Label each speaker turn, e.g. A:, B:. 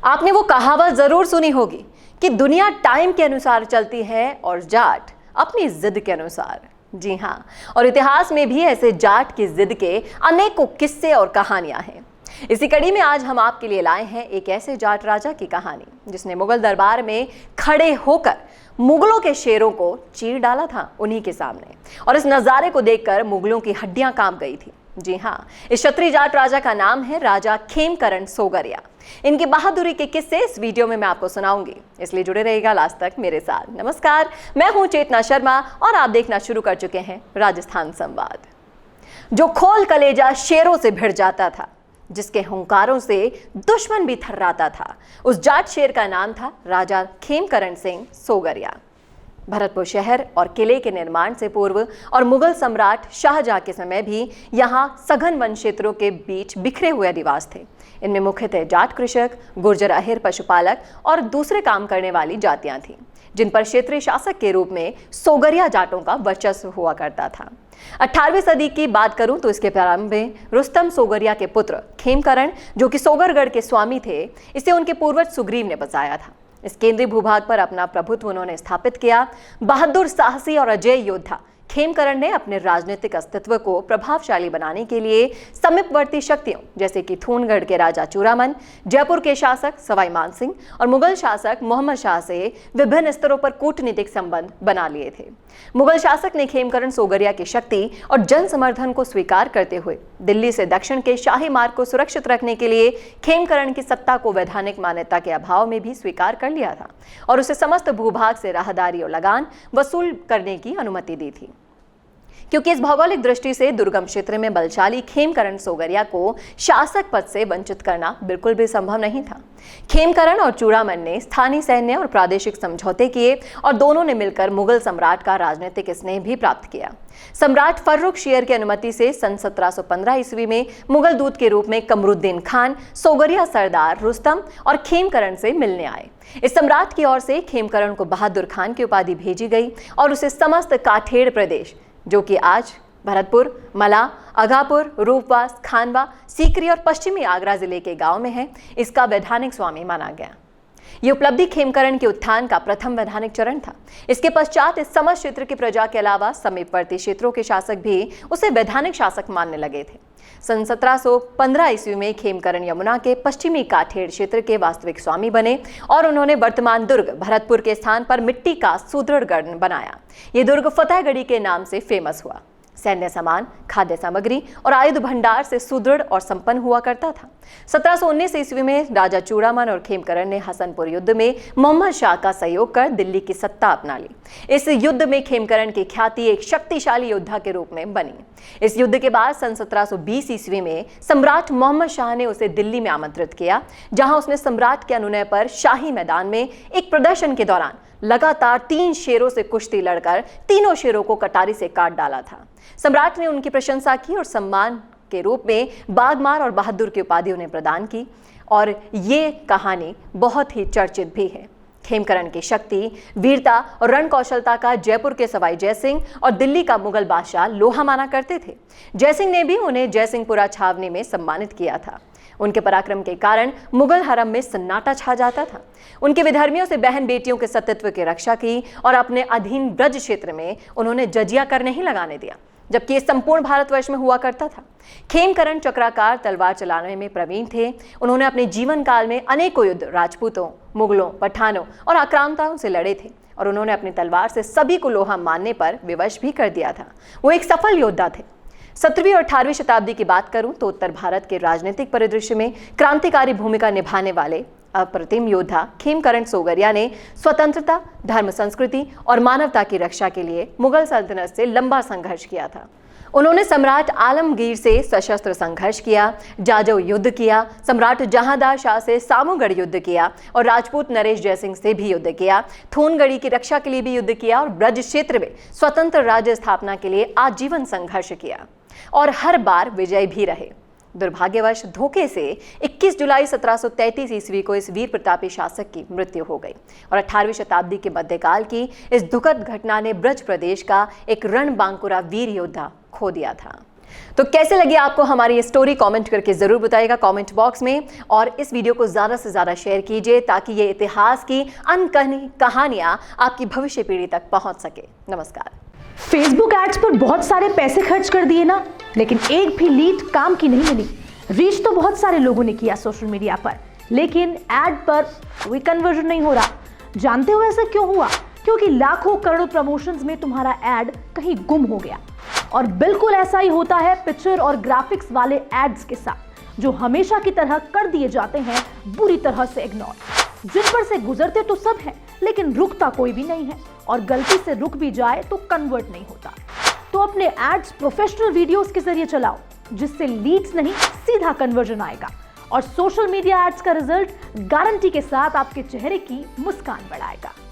A: आपने वो कहावत जरूर सुनी होगी कि दुनिया टाइम के अनुसार चलती है और जाट अपनी जिद के अनुसार। जी हाँ, और इतिहास में भी ऐसे जाट की जिद के अनेकों किस्से और कहानियां हैं। इसी कड़ी में आज हम आपके लिए लाए हैं एक ऐसे जाट राजा की कहानी जिसने मुगल दरबार में खड़े होकर मुगलों के शेरों को चीर डाला था उन्हीं के सामने, और इस नजारे को देखकर मुगलों की हड्डियां कांप गई थी। जी हाँ, इस क्षत्रिय जाट राजा का नाम है राजा खेमकरण सोगरिया। इनकी बहादुरी के किस्से इस वीडियो में मैं आपको सुनाऊंगी, इसलिए जुड़े रहिएगा लास्ट तक मेरे साथ। नमस्कार, मैं हूं चेतना शर्मा और आप देखना शुरू कर चुके हैं राजस्थान संवाद। जो खोल कलेजा शेरों से भिड़ जाता था, जिसके हुंकारों से दुश्मन भी थर्राता था, उस जाट शेर का नाम था राजा खेमकरण सिंह सोगरिया। भरतपुर शहर और किले के निर्माण से पूर्व और मुगल सम्राट शाहजहां के समय भी यहाँ सघन वन क्षेत्रों के बीच बिखरे हुए अधिवास थे। इनमें मुख्यतः जाट कृषक, गुर्जर अहिर पशुपालक और दूसरे काम करने वाली जातियां थीं, जिन पर क्षेत्रीय शासक के रूप में सोगरिया जाटों का वर्चस्व हुआ करता था। 18वीं सदी की बात करूं तो इसके प्रारंभ में रुस्तम सोगरिया के पुत्र खेमकरण, जो कि सोगरगढ़ के स्वामी थे, इसे उनके पूर्वज सुग्रीव ने बसाया था। इस केंद्रीय भूभाग पर अपना प्रभुत्व उन्होंने स्थापित किया। बहादुर, साहसी और अजय योद्धा खेमकरण ने अपने राजनीतिक अस्तित्व को प्रभावशाली बनाने के लिए समीपवर्ती शक्तियों जैसे कि थूनगढ़ के राजा चूड़ामन, जयपुर के शासक सवाई मानसिंह और मुगल शासक मोहम्मद शाह से विभिन्न स्तरों पर कूटनीतिक संबंध बना लिए थे। मुगल शासक ने खेमकरण सोगरिया की शक्ति और जन समर्थन को स्वीकार करते हुए दिल्ली से दक्षिण के शाही मार्ग को सुरक्षित रखने के लिए खेमकरण की सत्ता को वैधानिक मान्यता के अभाव में भी स्वीकार कर लिया था और उसे समस्त भूभाग से राहदारी और लगान वसूल करने की अनुमति दी थी। क्योंकि इस भौगोलिक दृष्टि से दुर्गम क्षेत्र में बलशाली खेमकरण सोगरिया को शासक पद से वंचित करना बिल्कुल भी संभव नहीं था। खेमकरण और चूड़ामन ने स्थानीय सैन्य और प्रादेशिक समझौते किए और दोनों ने मिलकर मुगल सम्राट का राजनीतिक स्नेह भी प्राप्त किया। सम्राट फर्रुख शेर की अनुमति से सन 1715 ईस्वी में मुगल दूत के रूप में कमरुद्दीन खान सोगरिया सरदार रुस्तम और खेमकरण से मिलने आए। इस सम्राट की ओर से खेमकरण को बहादुर खान की उपाधि भेजी गई और उसे समस्त काठेड़ प्रदेश, जो कि आज भरतपुर, मला, अघापुर, रूपवास, खानवा, सीकरी और पश्चिमी आगरा जिले के गांव में है, इसका वैधानिक स्वामी माना गया। यह उपलब्धि खेमकरण के उत्थान का प्रथम वैधानिक चरण था। इसके पश्चात इस समस्त क्षेत्र की प्रजा के अलावा समीपवर्ती क्षेत्रों के शासक भी उसे वैधानिक शासक मानने लगे थे। सन 1715 ईस्वी में खेमकरण यमुना के पश्चिमी काठेड़ क्षेत्र के वास्तविक स्वामी बने और उन्होंने वर्तमान दुर्ग भरतपुर के स्थान पर मिट्टी का सुदृढ़गढ़ बनाया। ये दुर्ग फतेहगढ़ी के नाम से फेमस हुआ। सैन्य सामान, खाद्य सामग्री और आयुध भंडार से सुदृढ़ और संपन्न हुआ करता था। 1719 ईस्वी में राजा चूड़ामन और खेमकरण ने हसनपुर युद्ध में मोहम्मद शाह का सहयोग कर दिल्ली की सत्ता अपना ली। इस युद्ध में खेमकरण की ख्याति एक शक्तिशाली योद्धा के रूप में बनी। इस युद्ध के बाद सन 1720 ईस्वी में सम्राट मोहम्मद शाह ने उसे दिल्ली में आमंत्रित किया, जहां उसने सम्राट के अनुनय पर शाही मैदान में एक प्रदर्शन के दौरान लगातार 3 शेरों से कुश्ती लड़कर तीनों शेरों को कटारी से काट डाला था। सम्राट ने उनकी प्रशंसा की और सम्मान के रूप में बागमार और बहादुर की उपाधि उन्हें प्रदान की, और ये कहानी बहुत ही चर्चित भी है। खेमकरण की शक्ति, वीरता और रण कौशलता का जयपुर के सवाई जयसिंह और दिल्ली का मुगल बादशाह लोहा माना करते थे। जयसिंह ने भी उन्हें जयसिंहपुरा छावनी में सम्मानित किया था। उनके पराक्रम के कारण मुगल हरम में सन्नाटा छा जाता था। उनके विधर्मियों से बहन बेटियों के सतीत्व की रक्षा की और अपने अधीन ब्रज क्षेत्र में उन्होंने जजिया कर नहीं लगाने दिया, जबकि ये संपूर्ण भारतवर्ष में हुआ करता था। खेमकरण चक्राकार तलवार चलाने में प्रवीण थे। उन्होंने अपने जीवन काल में अनेकों युद्ध राजपूतों, मुगलों, पठानों और आक्रांताओं से लड़े थे और उन्होंने अपनी तलवार से सभी को लोहा मानने पर विवश भी कर दिया था। वो एक सफल योद्धा थे। 17वीं और 18वीं शताब्दी की बात करूं तो उत्तर भारत के राजनीतिक परिदृश्य में क्रांतिकारी भूमिका निभाने वाले अप्रतिम योद्धा खेमकरण सोगरिया ने स्वतंत्रता, धर्म, संस्कृति और मानवता की रक्षा के लिए मुगल सल्तनत से लंबा संघर्ष किया था। उन्होंने सम्राट आलमगीर से सशस्त्र संघर्ष किया, जाजौ युद्ध किया, सम्राट जहांदार शाह से सामूगढ़ युद्ध किया और राजपूत नरेश जयसिंह से भी युद्ध किया। थूनगढ़ी की रक्षा के लिए भी युद्ध किया और ब्रज क्षेत्र में स्वतंत्र राज्य स्थापना के लिए आजीवन संघर्ष किया और हर बार विजय भी रहे। दुर्भाग्यवश धोखे से 21 जुलाई 1733 ईस्वी को इस वीर प्रतापी शासक की मृत्यु हो गई और 18वीं शताब्दी के मध्यकाल की इस दुखद घटना ने ब्रज प्रदेश का एक रणबांकुरा वीर योद्धा खो दिया था। तो कैसे लगी आपको हमारी ये स्टोरी, कमेंट करके जरूर बताइएगा कमेंट बॉक्स में। और इस वीडियो को ज्यादा से ज्यादा शेयर कीजिए ताकि ये इतिहास की अनकही कहानियां आपकी भविष्य पीढ़ी तक पहुंच सके। नमस्कार।
B: फेसबुक एड्स पर बहुत सारे पैसे खर्च कर दिए ना, लेकिन एक भी लीड काम की नहीं मिली। रीच तो बहुत सारे लोगों ने किया सोशल मीडिया पर, लेकिन एड पर कोई कन्वर्जन नहीं हो रहा। जानते हो ऐसा क्यों हुआ? क्योंकि लाखों करोड़ों प्रमोशंस में तुम्हारा एड कहीं गुम हो गया। और बिल्कुल ऐसा ही होता है पिक्चर और ग्राफिक्स वाले एड्स के साथ, जो हमेशा की तरह कर दिए जाते हैं बुरी तरह से इग्नोर। जिन पर से गुजरते तो सब हैं, लेकिन रुकता कोई भी नहीं है, और गलती से रुक भी जाए तो कन्वर्ट नहीं होता। तो अपने एड्स प्रोफेशनल वीडियोस के जरिए चलाओ, जिससे लीड्स नहीं सीधा कन्वर्जन आएगा, और सोशल मीडिया एड्स का रिजल्ट गारंटी के साथ आपके चेहरे की मुस्कान बढ़ाएगा।